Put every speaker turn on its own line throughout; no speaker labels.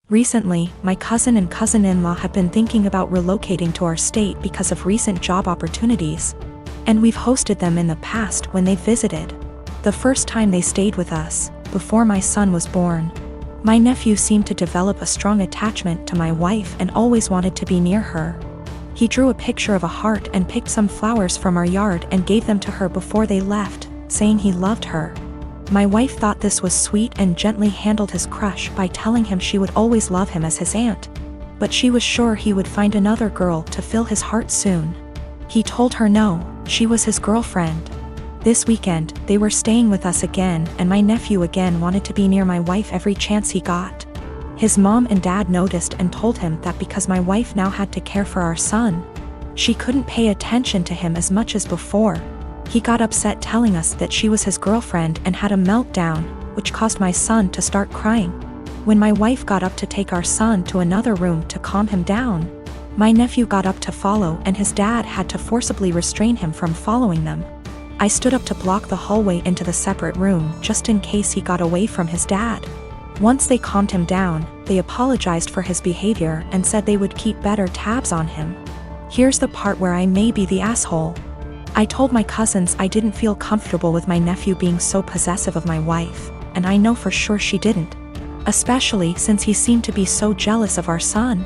Recently, my cousin and cousin-in-law have been thinking about relocating to our state because of recent job opportunities, and we've hosted them in the past when they visited. The first time they stayed with us, before my son was born, my nephew seemed to develop a strong attachment to my wife and always wanted to be near her. He drew a picture of a heart and picked some flowers from our yard and gave them to her before they left, saying he loved her. My wife thought this was sweet and gently handled his crush by telling him she would always love him as his aunt. But she was sure he would find another girl to fill his heart soon. He told her no, she was his girlfriend. This weekend, they were staying with us again, and my nephew again wanted to be near my wife every chance he got. His mom and dad noticed and told him that because my wife now had to care for our son, she couldn't pay attention to him as much as before. He got upset telling us that she was his girlfriend and had a meltdown, which caused my son to start crying. When my wife got up to take our son to another room to calm him down, my nephew got up to follow and his dad had to forcibly restrain him from following them. I stood up to block the hallway into the separate room just in case he got away from his dad. Once they calmed him down, they apologized for his behavior and said they would keep better tabs on him. Here's the part where I may be the asshole. I told my cousins I didn't feel comfortable with my nephew being so possessive of my wife, and I know for sure she didn't. Especially since he seemed to be so jealous of our son.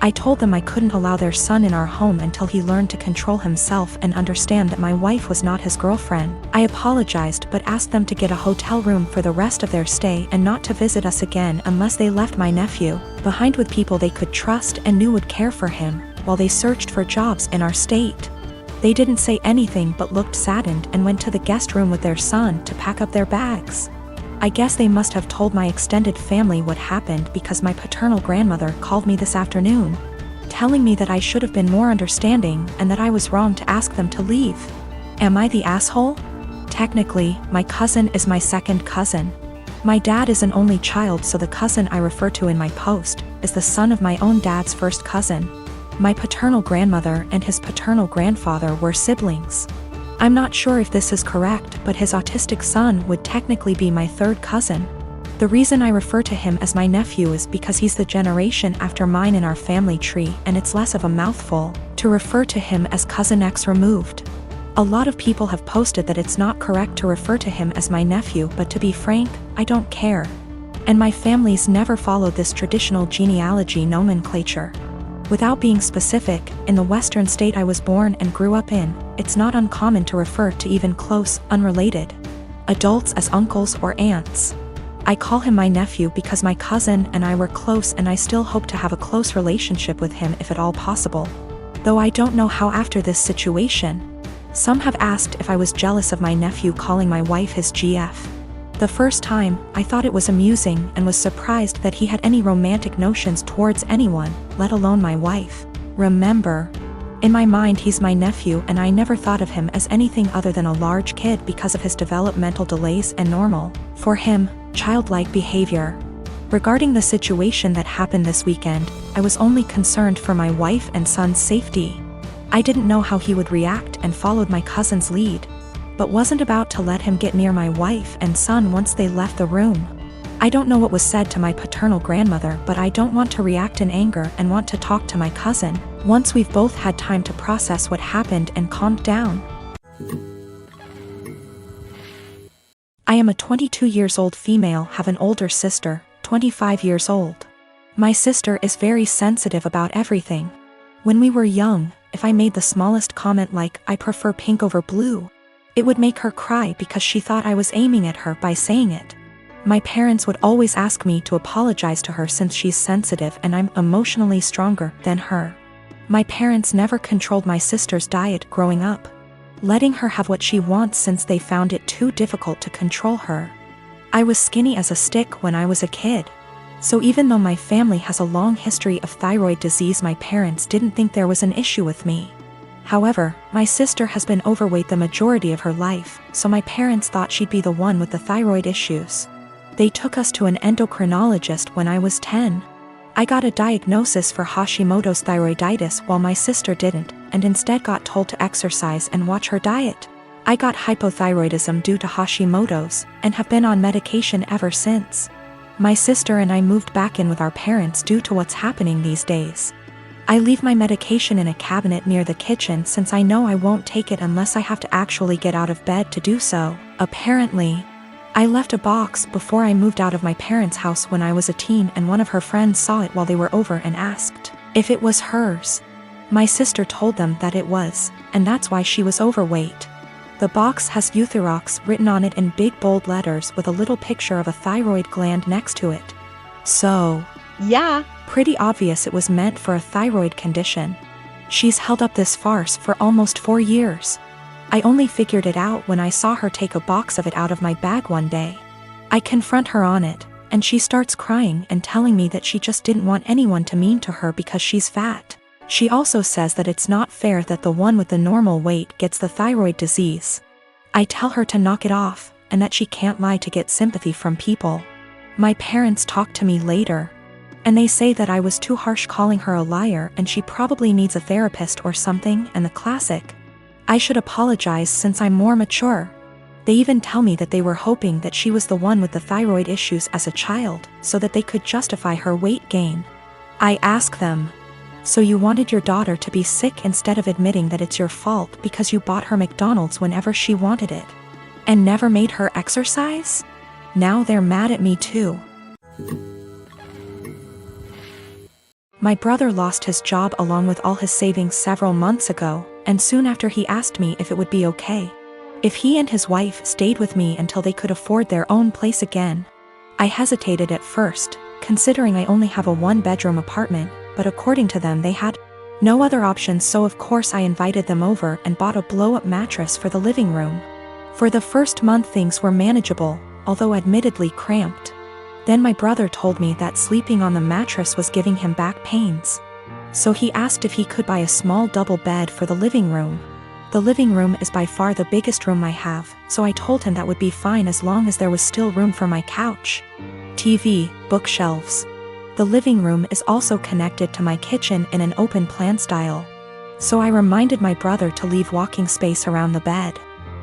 I told them I couldn't allow their son in our home until he learned to control himself and understand that my wife was not his girlfriend. I apologized but asked them to get a hotel room for the rest of their stay and not to visit us again unless they left my nephew behind with people they could trust and knew would care for him, while they searched for jobs in our state. They didn't say anything but looked saddened and went to the guest room with their son to pack up their bags. I guess they must have told my extended family what happened because my paternal grandmother called me this afternoon, telling me that I should have been more understanding and that I was wrong to ask them to leave. Am I the asshole? Technically, my cousin is my second cousin. My dad is an only child, so the cousin I refer to in my post is the son of my own dad's first cousin. My paternal grandmother and his paternal grandfather were siblings. I'm not sure if this is correct, but his autistic son would technically be my third cousin. The reason I refer to him as my nephew is because he's the generation after mine in our family tree, and it's less of a mouthful to refer to him as cousin X removed. A lot of people have posted that it's not correct to refer to him as my nephew, but to be frank, I don't care. And my family's never followed this traditional genealogy nomenclature. Without being specific, in the western state I was born and grew up in, it's not uncommon to refer to even close, unrelated adults as uncles or aunts. I call him my nephew because my cousin and I were close, and I still hope to have a close relationship with him if at all possible. Though I don't know how after this situation. Some have asked if I was jealous of my nephew calling my wife his GF. The first time, I thought it was amusing and was surprised that he had any romantic notions towards anyone, let alone my wife. Remember, in my mind he's my nephew and I never thought of him as anything other than a large kid because of his developmental delays and normal, for him, childlike behavior. Regarding the situation that happened this weekend, I was only concerned for my wife and son's safety. I didn't know how he would react and followed my cousin's lead, but wasn't about to let him get near my wife and son once they left the room. I don't know what was said to my paternal grandmother, but I don't want to react in anger and want to talk to my cousin once we've both had time to process what happened and calmed down. I am a 22 years old female, have an older sister, 25 years old. My sister is very sensitive about everything. When we were young, if I made the smallest comment like, "I prefer pink over blue," it would make her cry because she thought I was aiming at her by saying it. My parents would always ask me to apologize to her since she's sensitive and I'm emotionally stronger than her. My parents never controlled my sister's diet growing up, letting her have what she wants since they found it too difficult to control her. I was skinny as a stick when I was a kid. So even though my family has a long history of thyroid disease, my parents didn't think there was an issue with me. However, my sister has been overweight the majority of her life, so my parents thought she'd be the one with the thyroid issues. They took us to an endocrinologist when I was 10. I got a diagnosis for Hashimoto's thyroiditis while my sister didn't, and instead got told to exercise and watch her diet. I got hypothyroidism due to Hashimoto's, and have been on medication ever since. My sister and I moved back in with our parents due to what's happening these days. I leave my medication in a cabinet near the kitchen since I know I won't take it unless I have to actually get out of bed to do so. Apparently, I left a box before I moved out of my parents' house when I was a teen, and one of her friends saw it while they were over and asked if it was hers. My sister told them that it was, and that's why she was overweight. The box has Euthyrox written on it in big bold letters with a little picture of a thyroid gland next to it. So, yeah, pretty obvious it was meant for a thyroid condition. She's held up this farce for almost 4 years. I only figured it out when I saw her take a box of it out of my bag one day. I confront her on it, and she starts crying and telling me that she just didn't want anyone to mean to her because she's fat. She also says that it's not fair that the one with the normal weight gets the thyroid disease. I tell her to knock it off, and that she can't lie to get sympathy from people. My parents talk to me later, and they say that I was too harsh calling her a liar and she probably needs a therapist or something, and the classic, I should apologize since I'm more mature. They even tell me that they were hoping that she was the one with the thyroid issues as a child, so that they could justify her weight gain. I ask them, so you wanted your daughter to be sick instead of admitting that it's your fault because you bought her McDonald's whenever she wanted it, and never made her exercise? Now they're mad at me too. My brother lost his job along with all his savings several months ago, and soon after he asked me if it would be okay if he and his wife stayed with me until they could afford their own place again. I hesitated at first, considering I only have a 1-bedroom apartment, but according to them they had no other options, so of course I invited them over and bought a blow-up mattress for the living room. For the first month things were manageable, although admittedly cramped. Then my brother told me that sleeping on the mattress was giving him back pains. So he asked if he could buy a small double bed for the living room. The living room is by far the biggest room I have, so I told him that would be fine as long as there was still room for my couch, TV, bookshelves. The living room is also connected to my kitchen in an open plan style. So I reminded my brother to leave walking space around the bed.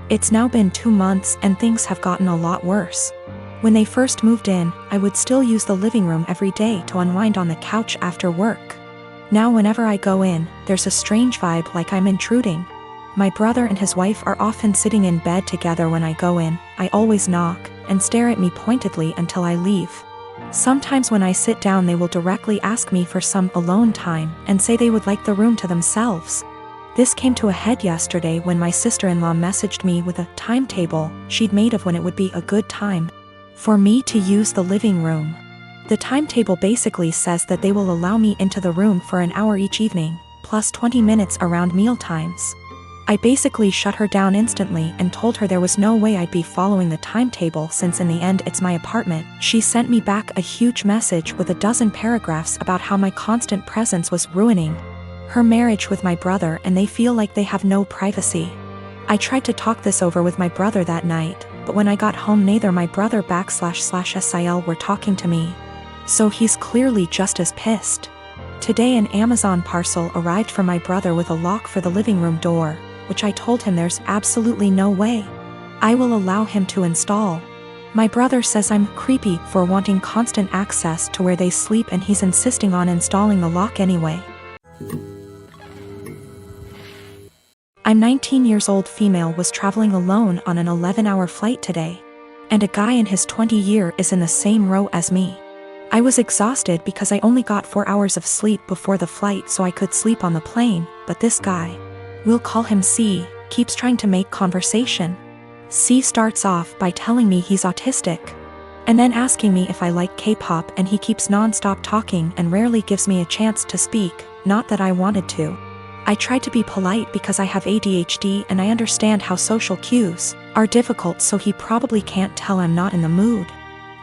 It's now been 2 months and things have gotten a lot worse. When they first moved in, I would still use the living room every day to unwind on the couch after work. Now whenever I go in, there's a strange vibe like I'm intruding. My brother and his wife are often sitting in bed together when I go in. I always knock and stare at me pointedly until I leave. Sometimes when I sit down they will directly ask me for some alone time and say they would like the room to themselves. This came to a head yesterday when my sister-in-law messaged me with a timetable she'd made of when it would be a good time for me to use the living room. The timetable basically says that they will allow me into the room for an hour each evening, plus 20 minutes around meal times. I basically shut her down instantly and told her there was no way I'd be following the timetable since in the end it's my apartment. She sent me back a huge message with a dozen paragraphs about how my constant presence was ruining her marriage with my brother and they feel like they have no privacy. I tried to talk this over with my brother that night, but when I got home neither my brother //SIL were talking to me. So he's clearly just as pissed. Today an Amazon parcel arrived for my brother with a lock for the living room door, which I told him there's absolutely no way I will allow him to install. My brother says I'm creepy for wanting constant access to where they sleep and he's insisting on installing the lock anyway. I'm 19 years old female was traveling alone on an 11-hour flight today, and a guy in his 20s year is in the same row as me. I was exhausted because I only got 4 hours of sleep before the flight so I could sleep on the plane, but this guy, we'll call him C, keeps trying to make conversation. C starts off by telling me he's autistic, and then asking me if I like K-pop, and he keeps non-stop talking and rarely gives me a chance to speak, not that I wanted to. I tried to be polite because I have ADHD and I understand how social cues are difficult, so he probably can't tell I'm not in the mood.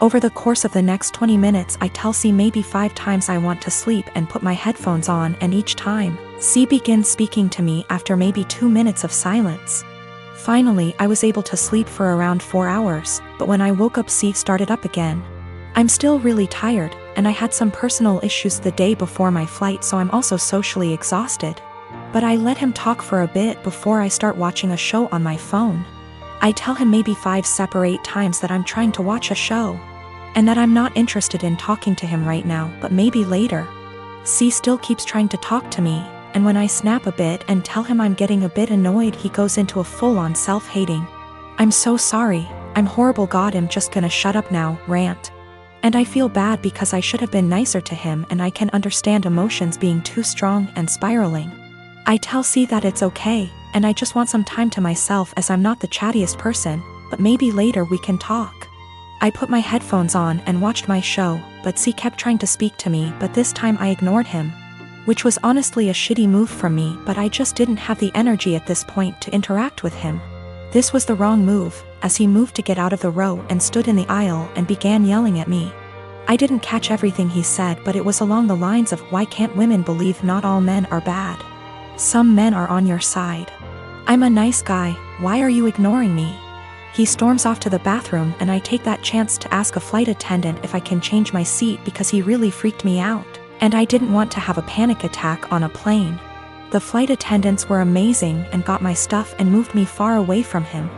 Over the course of the next 20 minutes I tell C maybe 5 times I want to sleep and put my headphones on, and each time, C begins speaking to me after maybe 2 minutes of silence. Finally, I was able to sleep for around 4 hours, but when I woke up C started up again. I'm still really tired, and I had some personal issues the day before my flight, so I'm also socially exhausted. But I let him talk for a bit before I start watching a show on my phone. I tell him maybe 5 separate times that I'm trying to watch a show. and that I'm not interested in talking to him right now, but maybe later. C still keeps trying to talk to me, and when I snap a bit and tell him I'm getting a bit annoyed, he goes into a full-on self-hating, "I'm so sorry, I'm horrible, God, I'm just gonna shut up now," rant. And I feel bad because I should have been nicer to him, and I can understand emotions being too strong and spiraling. I tell C that it's okay, and I just want some time to myself as I'm not the chattiest person, but maybe later we can talk. I put my headphones on and watched my show, but C kept trying to speak to me, but this time I ignored him. Which was honestly a shitty move from me, but I just didn't have the energy at this point to interact with him. This was the wrong move, as he moved to get out of the row and stood in the aisle and began yelling at me. I didn't catch everything he said, but it was along the lines of, "Why can't women believe not all men are bad? Some men are on your side. I'm a nice guy, why are you ignoring me?" He storms off to the bathroom, and I take that chance to ask a flight attendant if I can change my seat because he really freaked me out, and I didn't want to have a panic attack on a plane. The flight attendants were amazing and got my stuff and moved me far away from him.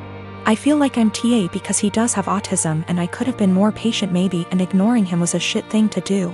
I feel like I'm TA because he does have autism, and I could have been more patient maybe, and ignoring him was a shit thing to do.